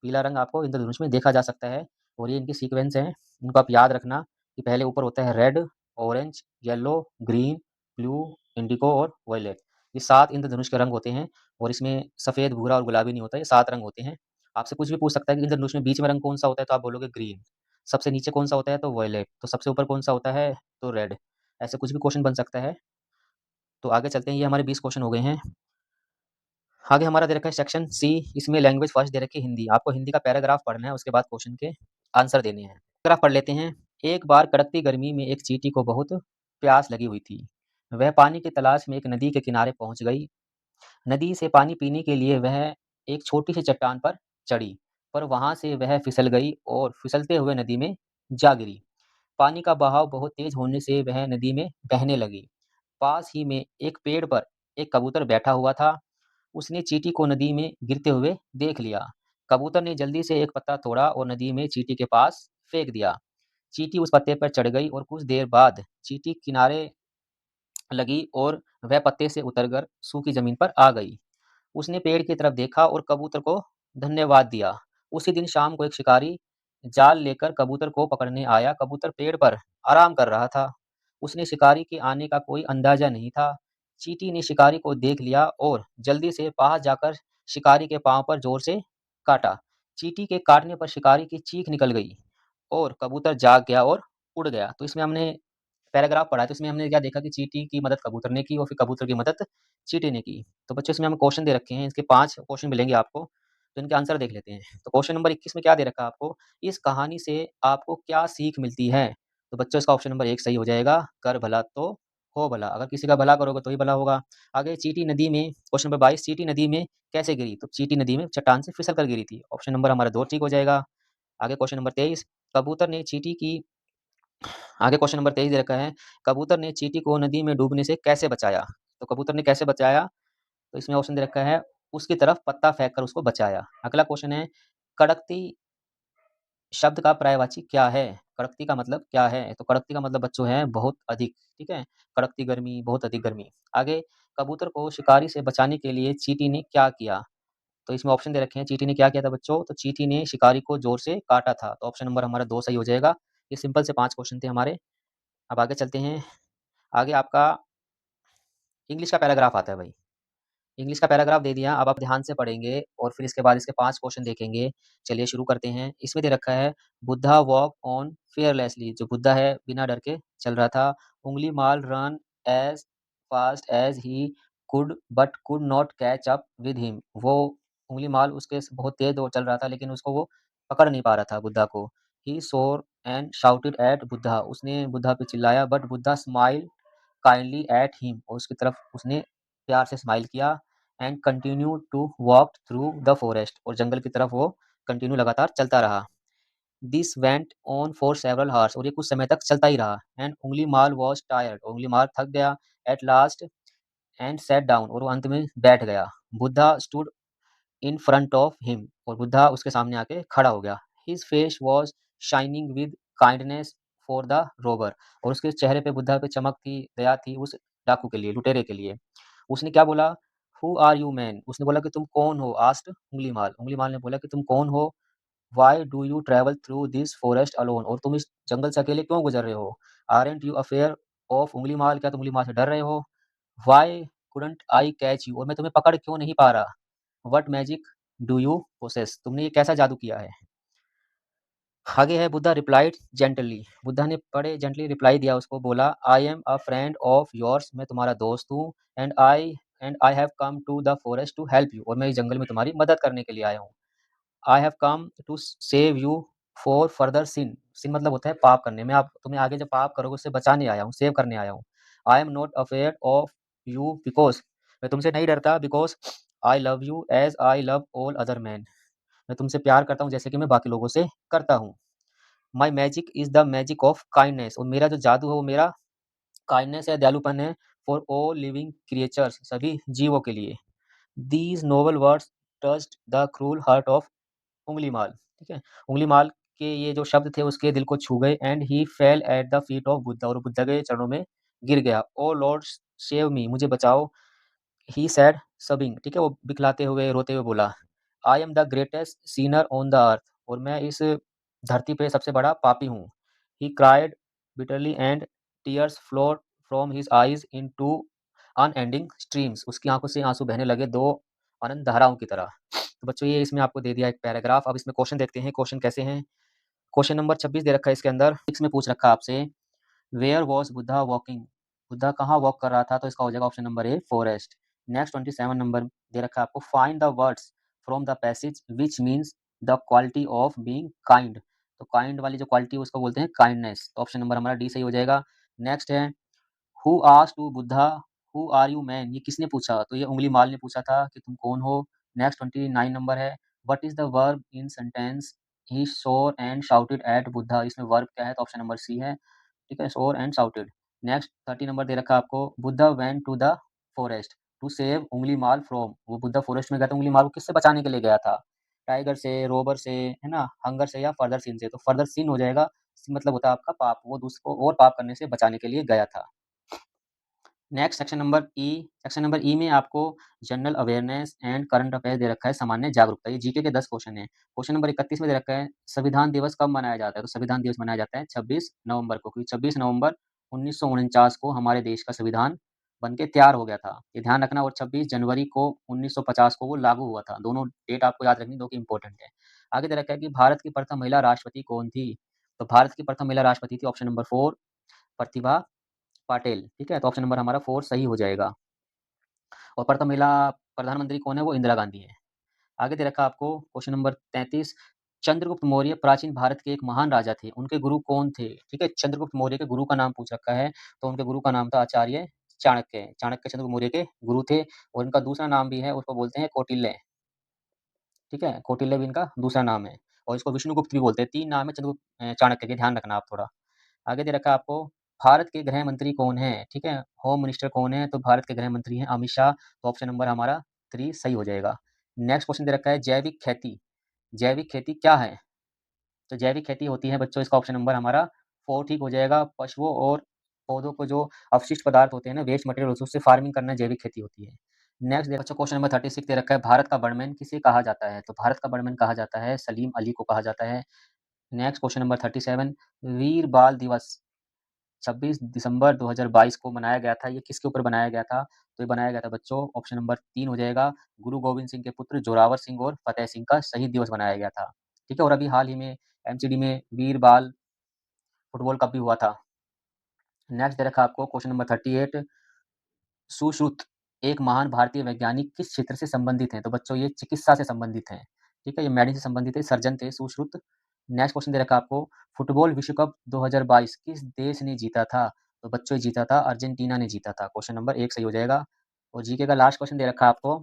पीला रंग आपको इंद्रधनुष में देखा जा सकता है और ये इनकी सीक्वेंस है, इनको आप याद रखना कि पहले ऊपर होता है red, orange, yellow, green, blue, Indigo और वायलेट। ये 7 इंद्रधनुष के रंग होते हैं और इसमें सफ़ेद, भूरा और गुलाबी नहीं होता, ये 7 रंग होते हैं। आपसे कुछ भी पूछ सकता है कि इंद्रधनुष में बीच में रंग कौन-सा होता है? तो आप बोलोगे ग्रीन। सबसे नीचे कौन-सा होता है? तो वायलेट। तो सबसे ऊपर कौन-सा होता है? तो रेड। ऐसे कुछ भी क्वेश्चन बन सकता है। तो आगे चलते हैं, ये हमारे 20 क्वेश्चन हो गए हैं। आगे हमारा दे रखा है सेक्शन सी, इसमें लैंग्वेज फर्स्ट दे रखी है हिंदी। आपको हिंदी का पैराग्राफ पढ़ना है, उसके बाद क्वेश्चन के आंसर देने हैं। पैराग्राफ पढ़ लेते हैं। एक बार कड़कती गर्मी में एक चींटी को बहुत प्यास लगी हुई थी। वह पानी की तलाश में एक नदी के किनारे पहुंच गई। नदी से पानी पीने के लिए वह एक छोटी सी चट्टान पर चढ़ी, पर वहां से वह फिसल गई और फिसलते हुए नदी में जा गिरी। पानी का बहाव बहुत तेज होने से वह नदी में बहने लगी। पास ही में एक पेड़ पर एक कबूतर बैठा हुआ था। उसने चींटी को नदी में गिरते हुए देख लिया। कबूतर ने जल्दी से एक पत्ता तोड़ा और नदी में चींटी के पास फेंक दिया। चींटी उस पत्ते पर चढ़ गई और कुछ देर बाद चींटी किनारे लगी और वह पत्ते से उतरकर सूखी जमीन पर आ गई। उसने पेड़ की तरफ देखा और कबूतर को धन्यवाद दिया। उसी दिन शाम को एक शिकारी जाल लेकर कबूतर को पकड़ने आया। कबूतर पेड़ पर आराम कर रहा था। उसने शिकारी के आने का कोई अंदाजा नहीं था। चींटी ने शिकारी को देख लिया और जल्दी से पास जाकर शिकारी के पांव पर जोर से काटा। चींटी के काटने पर शिकारी की चीख निकल गई और कबूतर जाग गया और उड़ गया। तो इसमें हमने पैराग्राफ पढ़ा है, तो इसमें हमने क्या देखा कि चींटी की मदद कबूतर ने की और फिर कबूतर की मदद चींटी ने की। तो बच्चों इसमें हमें क्वेश्चन दे रखे हैं, इसके 5 क्वेश्चन मिलेंगे आपको, तो इनके आंसर देख लेते हैं। तो क्वेश्चन नंबर 21 में क्या दे रखा है आपको, इस कहानी से आपको क्या सीख मिलती है? तो बच्चों इसका ऑप्शन नंबर 1 सही हो जाएगा, कर भला तो हो भला। अगर किसी का भला करोगे तो ही भला होगा। आगे चींटी नदी में क्वेश्चन नंबर 22 चींटी नदी में कैसे गिरी? तो चींटी नदी में चट्टान से फिसल कर गिरी थी। ऑप्शन नंबर हमारा 2 ठीक हो जाएगा। आगे क्वेश्चन नंबर 23 कबूतर ने चींटी की आगे क्वेश्चन नंबर 23 दे रखा है, कबूतर ने चींटी को नदी में डूबने से कैसे बचाया? तो कबूतर ने कैसे बचाया? तो इसमें ऑप्शन दे रखा है, उसकी तरफ पत्ता फेंक कर उसको बचाया। अगला क्वेश्चन है, कड़कती शब्द का पर्यायवाची क्या है? कड़कती का मतलब क्या है? तो कड़कती का मतलब बच्चों है बहुत अधिक, ठीक है? कड़कती गर्मी, बहुत अधिक गर्मी। आगे कबूतर को शिकारी से बचाने के लिए चींटी ने क्या किया? तो इसमें ऑप्शन दे रखे हैं, चींटी ने क्या किया था बच्चों? तो चींटी ने शिकारी को ज़ोर से काटा था। तो ऑप्शन नंबर हमारा 2 सही हो जाएगा। ये सिंपल से 5 क्वेश्चन थे हमारे। अब आगे चलते हैं। आगे आपका इंग्लिश का पैराग्राफ आता है भाई। इंग्लिश का पैराग्राफ दे दिया, अब आप ध्यान से पढ़ेंगे और फिर इसके बाद इसके 5 क्वेश्चन देखेंगे। चलिए शुरू करते हैं। इसमें दे रखा है, बुद्धा वॉक ऑन फियरलेसली जो बुद्धा है बिना डर के चल रहा था। Angulimala ran as fast as he could but could not catch up with him. वो उंगली माल उसके बहुत तेज़ दौड़ चल रहा था लेकिन उसको वो पकड़ नहीं पा रहा था बुद्धा को। ही swore and shouted at Buddha उसने बुद्धा पे चिल्लाया but Buddha smiled kindly at him और उसकी तरफ उसने प्यार से स्माइल किया and continue to walk through the forest और जंगल की तरफ वो कंटिन्यू लगातार चलता रहा। This went on for several hours और ये कुछ समय तक चलता ही रहा एंड उंगली माल वॉज टायर्ड उंगली माल थक गया at last and set down और वो अंत में बैठ गया। Buddha stood in front of him और बुद्धा उसके सामने आके खड़ा हो गया। His face was shining with kindness for the Rober और उसके चेहरे पे बुद्धा पे चमक थी, दया थी उस डाकू के लिए, लुटेरे के लिए। उसने क्या बोला? Who are you man? उसने बोला कि तुम कौन हो? आस्क्ड उंगलीमाल। उंगलीमाल ने बोला कि तुम कौन हो? Why do you travel through this forest alone? और तुम इस जंगल से अकेले क्यों गुजर रहे हो? Aren't you afraid of Angulimala? क्या तुम उंगलीमाल से डर रहे हो? Why couldn't I catch you? और मैं तुम्हें पकड़ क्यों नहीं पा रहा? What magic do you possess? तुमने ये कैसा जादू किया है? आगे है बुद्धा रिप्लाइड जेंटली बुद्धा ने बड़े जेंटली रिप्लाई दिया उसको बोला I am a friend of yours मैं तुम्हारा दोस्त हूँ and I have come to the forest to help you और मैं इस जंगल में तुम्हारी मदद करने के लिए आया हूँ। I have come to save you for further sin sin मतलब होता है पाप करने में आप तुम्हें आगे जब पाप करोगे उससे बचाने आया हूँ सेव करने आया हूँ। I am not afraid of you because मैं तुमसे नहीं डरता because I love you as I love all other man मैं तुमसे प्यार करता हूँ जैसे कि मैं बाकी लोगों से करता हूँ। My magic is the magic of kindness और मेरा जो जादू है वो मेरा काइंडनेस है, दयालुपन है फॉर ऑल लिविंग क्रिएचर्स सभी जीवों के लिए। These noble words touched the cruel heart of Angulimala, ठीक है? उंगलीमाल के ये जो शब्द थे उसके दिल को छू गए and he fail at the feet of Buddha और बुद्धा के चरणों में गिर गया। ओह लॉर्ड सेव मी मुझे बचाओ ही सैड सबिंग ठीक है? वो बिखलाते हुए, रोते हुए बोला, I am the greatest Sinner on the earth और मैं इस धरती पे सबसे बड़ा पापी हूँ। He cried bitterly and tears flowed from his eyes into unending streams उसकी आँखों से आँसू बहने लगे 2 अनंत धाराओं की तरह। तो बच्चों ये इसमें आपको दे दिया एक पैराग्राफ। अब इसमें क्वेश्चन देखते हैं, क्वेश्चन कैसे हैं? क्वेश्चन नंबर 26 दे रखा है इसके अंदर। इसमें पूछ रखा है आपसे where was Buddha walking? Buddha कहाँ वॉक कर रहा था? तो इसका हो जाएगा option number A forest. Next 27 number दे रखा है आपको find the words from the passage which means the quality of being kind. तो काइंड वाली जो क्वालिटी है उसको बोलते हैं काइंडनेस। तो ऑप्शन नंबर हमारा डी सही हो जाएगा। नेक्स्ट है who asked to Buddha who are you man? ये किसने पूछा? तो ये उंगली माल ने पूछा था कि तुम कौन हो? नेक्स्ट 29 नंबर है what is the verb in sentence he swore and shouted at Buddha? इसमें वर्ब क्या है? तो ऑप्शन नंबर सी है। ठीक है, swore and shouted. Next 30 number दे रखा है आपको Buddha went to the forest to save Angulimala from. वो बुद्धा फॉरेस्ट में गया था उंगली माल को किससे बचाने के लिए गया था? टाइगर से, रोबर से, है ना, हंगर से या फर्दर सिन से। तो फर्दर सिन हो जाएगा। सिन मतलब होता है आपका पाप, वो दूसरे को और पाप करने से बचाने के लिए गया था। नेक्स्ट सेक्शन नंबर ई में आपको general awareness and current affair दे रखा है, सामान्य जागरूकता। ये जीके के 10 क्वेश्चन हैं। क्वेश्चन नंबर 31 में दे रखा है संविधान दिवस कब मनाया जाता है? तो संविधान दिवस मनाया जाता है 26 नवंबर को, क्योंकि 26 नवंबर 1949 को हमारे देश का संविधान बन के तैयार हो गया था। ये ध्यान रखना। और 26 जनवरी को 1950 को वो लागू हुआ था। दोनों डेट आपको याद रखनी, दो की इंपॉर्टेंट है। आगे दे रखा है कि भारत की प्रथम महिला राष्ट्रपति कौन थी? तो भारत की प्रथम महिला राष्ट्रपति थी ऑप्शन नंबर 4 प्रतिभा पाटिल। ठीक है, तो ऑप्शन नंबर हमारा 4 सही हो जाएगा। और प्रथम महिला प्रधानमंत्री कौन है? वो इंदिरा गांधी है। आगे दे रखा है आपको क्वेश्चन नंबर 33 चंद्रगुप्त मौर्य प्राचीन भारत के एक महान राजा थे। उनके गुरु कौन थे? ठीक है, चंद्रगुप्त मौर्य के गुरु का नाम पूछ रखा है, तो उनके गुरु का नाम था आचार्य चाणक्य। चाणक्य चंद्रगुप्त मौर्य के गुरु थे और इनका दूसरा नाम भी है, उसको बोलते हैं कौटिल्य। ठीक है, कौटिल्य भी इनका दूसरा नाम है और इसको विष्णुगुप्त भी बोलते हैं। 3 नाम है चाणक्य के, ध्यान रखना आप थोड़ा। आगे दे रखा है आपको, भारत के गृह मंत्री कौन हैं? ठीक है, होम मिनिस्टर कौन है? तो भारत के गृह मंत्री हैं अमित शाह, तो ऑप्शन नंबर हमारा 3 सही हो जाएगा। नेक्स्ट क्वेश्चन दे रखा है जैविक खेती। जैविक खेती क्या है? तो जैविक खेती होती है बच्चों, इसका ऑप्शन नंबर हमारा 4 ठीक हो जाएगा। पशुओं और पौधों को जो अवशिष्ट पदार्थ होते हैं ना, वेस्ट मटेरियल, उससे फार्मिंग करना जैविक खेती होती है। नेक्स्ट बच्चों क्वेश्चन नंबर 36 दे रखा है, भारत का बर्डमैन किसे कहा जाता है? तो भारत का बर्डमैन कहा जाता है सलीम अली को कहा जाता है। नेक्स्ट क्वेश्चन नंबर 37, वीर बाल दिवस 26 दिसंबर 2022 को मनाया गया था, ये किसके ऊपर बनाया गया था? तो ये बनाया गया था बच्चों, ऑप्शन नंबर 3 हो जाएगा, गुरु गोविंद सिंह के पुत्र जोरावर सिंह और फतेह सिंह का शहीद दिवस बनाया गया था। ठीक है, और अभी हाल ही में एमसीडी में वीर बाल फुटबॉल कप भी हुआ था। नेक्स्ट दे रखा है आपको क्वेश्चन नंबर 38, सुश्रुत एक महान भारतीय वैज्ञानिक किस क्षेत्र से संबंधित हैं? तो बच्चों ये चिकित्सा से संबंधित हैं। ठीक है, ये मेडिसिन से संबंधित है, सर्जन थे सुश्रुत। नेक्स्ट क्वेश्चन दे रखा है आपको, फुटबॉल विश्व कप 2022 किस देश ने जीता था? तो बच्चों ये जीता था अर्जेंटीना ने जीता था। क्वेश्चन नंबर 1 सही हो जाएगा। और जीके का लास्ट क्वेश्चन दे रखा है आपको,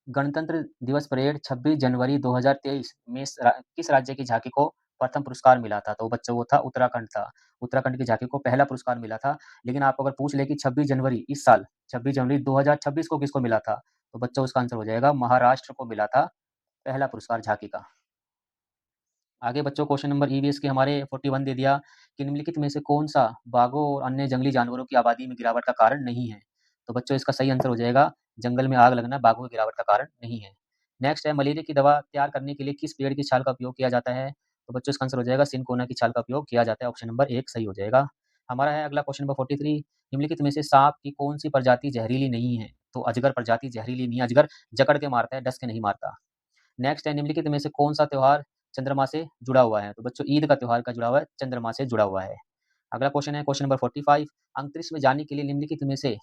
गणतंत्र दिवस परेड 26 जनवरी 2023 में किस राज्य की झांकी को प्रथम पुरस्कार मिला था? तो बच्चों वो था उत्तराखंड था। उत्तराखंड की झांकी को पहला पुरस्कार मिला था। लेकिन आपको अगर पूछ ले कि 26 जनवरी इस साल, 26 जनवरी 2026 को किसको मिला था? तो बच्चों उसका आंसर हो जाएगा महाराष्ट्र को मिला था पहला पुरस्कार झांकी का। आगे बच्चों क्वेश्चन नंबर ईवीएस के हमारे 41 दे दिया कि निम्नलिखित में से कौन-सा बाघों और अन्य जंगली जानवरों की आबादी में गिरावट का कारण नहीं है? तो बच्चों इसका सही आंसर हो जाएगा, जंगल में आग लगना बाघों की गिरावट का कारण नहीं है। नेक्स्ट है, मलेरिया की दवा तैयार करने के लिए किस पेड़ की छाल का उपयोग किया जाता है? तो बच्चों इसका आंसर हो जाएगा सिनकोना की छाल का उपयोग किया जाता है। ऑप्शन नंबर 1 सही हो जाएगा। हमारा है अगला क्वेश्चन नंबर 43, निम्नलिखित में से सांप की कौन-सी प्रजाति जहरीली नहीं है? तो अजगर प्रजाति जहरीली नहीं है, अजगर जकड़ के मारता है, डस के नहीं मारता। नेक्स्ट है, निम्नलिखित में से कौन-सा त्योहार चंद्रमा से जुड़ा हुआ है? तो बच्चों ईद का त्योहार का जुड़ा हुआ है, चंद्रमा से जुड़ा हुआ है। अगला क्वेश्चन है क्वेश्चन नंबर 45, अंतरिक्ष में जाने के लिए निम्नलिखित में से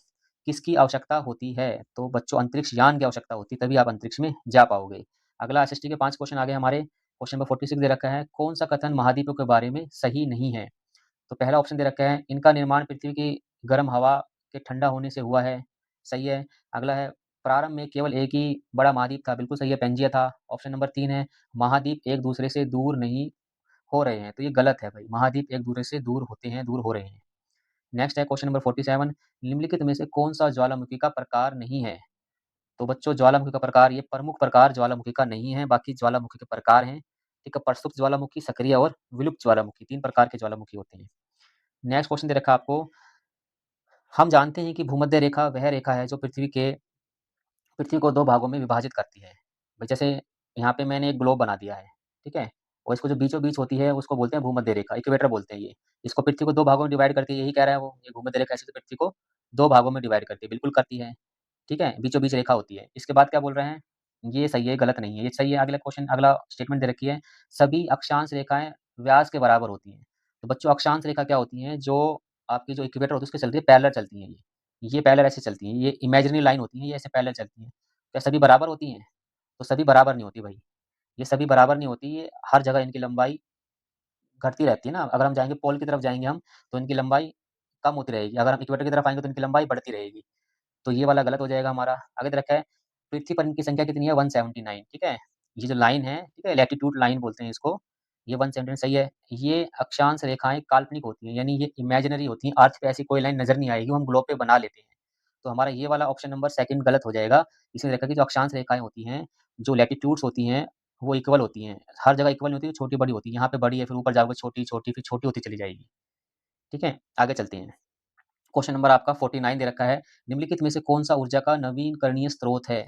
किसकी आवश्यकता होती है? तो बच्चों अंतरिक्ष यान की आवश्यकता होती है, तभी आप अंतरिक्ष में जा पाओगे। अगला एसएसटी के 5 क्वेश्चन आ गए हमारे। क्वेश्चन नंबर 46 दे रखा है, कौन-सा कथन महाद्वीपों के बारे में सही नहीं है? तो पहला ऑप्शन दे रखा है, इनका निर्माण पृथ्वी की गर्म हवा के ठंडा होने से हुआ है, सही है। अगला है, प्रारंभ में केवल एक ही बड़ा महाद्वीप था, बिल्कुल सही है, पेंजिया था। ऑप्शन नंबर 3 है, महाद्वीप एक दूसरे से दूर नहीं हो रहे हैं, तो ये गलत है भाई, महाद्वीप एक दूसरे से दूर होते हैं, दूर हो रहे हैं। नेक्स्ट है क्वेश्चन नंबर 47, निम्नलिखित में से कौन-सा ज्वालामुखी का प्रकार नहीं है? तो बच्चों ज्वालामुखी का प्रकार, ये प्रमुख प्रकार ज्वालामुखी का नहीं है, बाकी ज्वालामुखी के प्रकार हैं। ठीक है, प्रसुप्त ज्वालामुखी, सक्रिय और विलुप्त ज्वालामुखी, 3 प्रकार के ज्वालामुखी होते हैं। नेक्स्ट क्वेश्चन दे रखा है आपको, हम जानते हैं कि भूमध्य रेखा वह रेखा है जो पृथ्वी को 2 भागों में विभाजित करती है। भाई जैसे यहाँ पे मैंने एक ग्लोब बना दिया है, ठीक है? और इसको जो बीचों-बीच होती है उसको बोलते हैं भूमध्य रेखा, इक्वेटर बोलते हैं ये। इसको पृथ्वी को 2 भागों में डिवाइड करती है, यही कह रहा है वो, ये भूमध्य रेखा ऐसे तो पृथ्वी को 2 भागों में डिवाइड करती है, बिल्कुल करती है, ठीक है? बीचों-बीच रेखा होती है। इसके बाद क्या बोल रहे हैं? ये सही है, गलत नहीं है, ये सही है। अगला क्वेश्चन, अगला स्टेटमेंट दे रखी है, सभी अक्षांश रेखाएँ व्यास के बराबर होती हैं। तो बच्चों अक्षांश रेखा क्या होती हैं? जो आपकी जो इक्वेटर होती है उसके चलती है, पैरेलल चलती हैं ये। ये पैरेलल ऐसे चलती हैं, ये इमेजिनरी लाइन होती है, ये ऐसे पैरेलल चलती हैं। क्या सभी बराबर होती हैं? तो सभी बराबर नहीं होती भाई, ये सभी बराबर नहीं होती, ये हर जगह इनकी लंबाई घटती रहती है ना। अगर हम जाएँगे पोल की तरफ जाएँगे हम, तो इनकी लंबाई कम होती रहेगी, अगर हम इक्वेटर की तरफ आएँगे तो इनकी लंबाई बढ़ती रहेगी। तो ये वाला गलत हो जाएगा हमारा। आगे दे रखा है, पृथ्वी पर इनकी संख्या कितनी है? 179, ठीक है? ये जो लाइन है, ठीक है? लैटीट्यूड लाइन बोलते हैं इसको, ये 179 सही है। ये अक्षांश रेखाएँ काल्पनिक होती हैं, यानी ये इमेजिनरी होती हैं, अर्थ पे ऐसी कोई लाइन नज़र नहीं आएगी, वो हम ग्लोब पे बना लेते हैं। तो हमारा ये वाला ऑप्शन नंबर सेकंड गलत हो जाएगा। इसमें देखा कि जो अक्षांश रेखाएँ होती हैं, जो लैटीट्यूड्स होती हैं, वो इक्वल होती हैं। हर जगह इक्वल नहीं होती, छोटी-बड़ी होती है। यहाँ पे बड़ी है, फिर ऊपर जाओगे छोटी-छोटी, फिर छोटी होती चली जाएगी। ठीक है? आगे चलते हैं। क्वेश्चन नंबर आपका 49 दे रखा है, निम्नलिखित में से कौन-सा ऊर्जा का नवीकरणीय स्रोत है?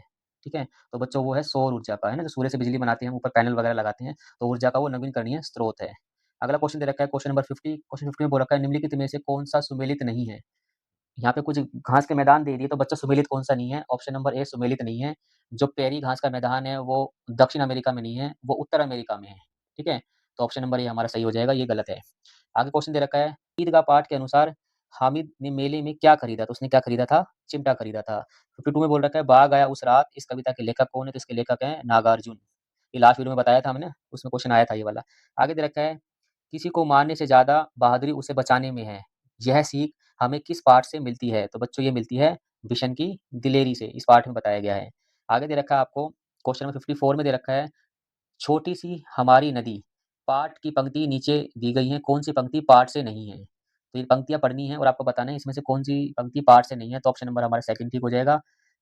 ठीक है? तो बच्चों वो है सौर ऊर्जा का, है ना? जो सूर्य से बिजली बनाते हैं, ऊपर पैनल वगैरह लगाते हैं, तो ऊर्जा का वो नवीकरणीय स्रोत है। अगला क्वेश्चन दे रखा है क्वेश्चन नंबर 50, क्वेश्चन 50 में बोल रखा है, निम्नलिखित में से कौन-सा सुमेलित नहीं है? यहाँ पे कुछ घास के मैदान दे दिए, तो बच्चा सुमेलित कौन-सा नहीं है? ऑप्शन नंबर ए सुमेलित नहीं है। जो पेरी घास का मैदान है, वो दक्षिण अमेरिका में नहीं है, वो उत्तर अमेरिका में है। ठीक है? तो ऑप्शन नंबर ए हमारा सही हो जाएगा, ये गलत है। आगे क्वेश्चन दे रखा है, ईदगाह पाठ के अनुसार हामिद ने मेले में क्या खरीदा? तो उसने क्या खरीदा था? चिमटा खरीदा था। 52 में बोल रखा है, बाघ आया उस रात, इस कविता के लेखक कौन है? तो इसके लेखक हैं नागार्जुन। ये लास्ट वीडियो में बताया था हमने, उसमें क्वेश्चन आया था ये वाला। आगे दे रखा है, किसी को मारने से ज़्यादा बहादुरी उसे बचाने में है। यह सीख हमें किस पाठ से मिलती है? तो बच्चों ये मिलती है बिशन की दिलेरी से, इस पाठ में बताया गया है। आगे दे रखा है आपको क्वेश्चन नंबर 54 में दे रखा है, छोटी-सी हमारी नदी, पाठ की पंक्ति नीचे दी गई है, कौन-सी पंक्ति पाठ से नहीं है? तो ये पंक्तियाँ पढ़नी है और आपको बताना है इसमें से कौन-सी पंक्ति पाठ से नहीं है, तो ऑप्शन नंबर हमारा सेकंड ठीक हो जाएगा।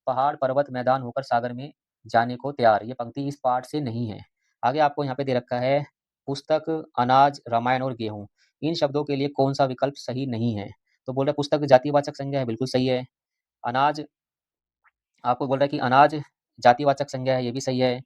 पहाड़, पर्वत, मैदान होकर सागर में जाने को तैयार, ये पंक्ति इस पाठ से नहीं है। आगे आपको यहाँ पे दे रखा है, पुस्तक, अनाज, रामायण और गेहूँ, इन शब्दों के लिए कौन-सा विकल्प सही नहीं है? तो बोल रहा है पुस्तक जातिवाचक संज्ञा है, बिल्कुल सही है। अनाज आपको बोल रहा है कि अनाज जातिवाचक संज्ञा है, ये भी सही है।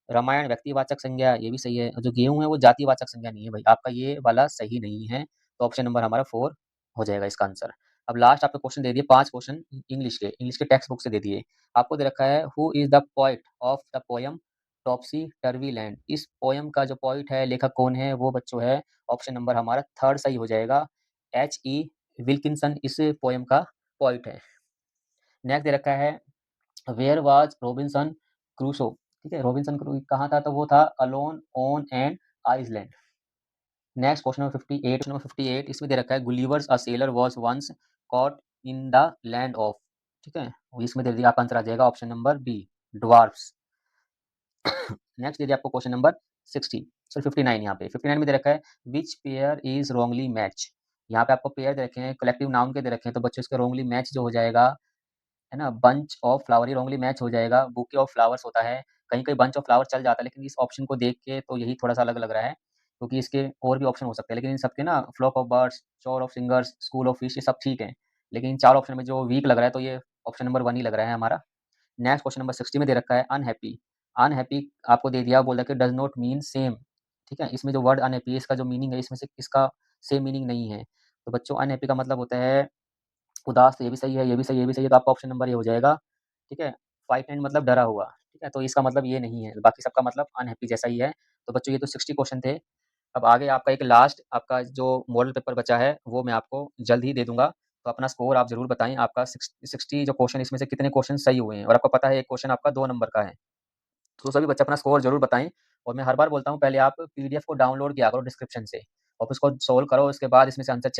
रामायण व्यक्तिवाचक संज्ञा, ये भी सही है। और जो गेहूँ है वो जातिवाचक संज्ञा नहीं है भाई, आपका ये वाला सही नहीं है। तो ऑप्शन नंबर हमारा 4 हो जाएगा इसका आंसर। अब लास्ट आपको क्वेश्चन दे दिए 5 क्वेश्चन इंग्लिश के टेक्स्ट बुक से दे दिए। आपको दे रखा है, who is the poet of the poem Topsy टर्वी land? इस पोएम का जो पोएट है, लेखक कौन है? वो बच्चों है ऑप्शन नंबर हमारा 3 सही हो जाएगा। H.E. विल्किंसन इस पोएम का पोएट है। नेक्स्ट दे रखा है, वेयर वाज रॉबिन्सन क्रूसो? ठीक है, रॉबिन्सन क्रू कहाँ था? तो वो था alone on an island. Next question number 58 इसमें दे रखा है, Gulliver's a sailor was once caught in the land of. ठीक है, और इसमें दे दिया आपका आंसर आ जाएगा option number B, dwarfs. Next दे दिया आपको क्वेश्चन नंबर 60 सॉरी 59, यहाँ पे 59 में दे रखा है, which pair is wrongly match? यहाँ पे आपको पेयर दे रखे हैं, कलेक्टिव नाउन के दे रखे हैं, तो बच्चों इसका रॉन्गली मैच जो हो जाएगा, है ना, बंच ऑफ फ्लावर, ये रॉन्गली मैच हो जाएगा। बुके ऑफ फ्लावर्स होता है, कहीं-कहीं बंच ऑफ फ्लावर चल जाता है, लेकिन इस ऑप्शन को देख के तो यही थोड़ा-सा अलग लग रहा है, क्योंकि इसके और भी ऑप्शन हो सकते हैं, लेकिन इन सबके ना फ्लॉक ऑफ बर्ड्स, चोर of singers, school of fish, ये सब ठीक है। लेकिन इन 4 ऑप्शन में जो वीक लग रहा है, तो ये ऑप्शन नंबर 1 ही लग रहा है हमारा। नेक्स्ट क्वेश्चन नंबर 60 में दे रखा है, अनहैप्पी। अनहैप्पी आपको दे दिया, बोल रहा है कि डज़ नॉट मीन सेम। ठीक है, इसमें जो वर्ड अनहैप्पी है, इसका जो मीनिंग है, इसमें से किसका सेम मीनिंग नहीं है? तो बच्चों अनहैप्पी का मतलब होता है उदास, तो ये भी सही है, ये भी सही है, ये भी सही है, तो आपका ऑप्शन नंबर ये हो जाएगा। ठीक है, फ्राइटेंड मतलब डरा हुआ, ठीक है, तो इसका मतलब ये नहीं है, बाकी सबका मतलब अनहैप्पी जैसा ही है। तो बच्चों ये तो 60 क्वेश्चन थे। अब आगे आपका एक लास्ट आपका जो मॉडल पेपर बचा है, वो मैं आपको जल्द ही दे दूँगा। तो अपना स्कोर आप ज़रूर बताएँ, आपका 60 जो क्वेश्चन इसमें से कितने क्वेश्चन सही हुए हैं? और आपको पता है एक क्वेश्चन आपका 2 नंबर का है। तो सभी बच्चे अपना स्कोर ज़रूर बताएँ, और मैं हर बार बोलता हूँ पहले आप पीडीएफ को डाउनलोड किया करो डिस्क्रिप्शन से और उसको सोल्व करो, उसके बाद इसमें से आंसर चेक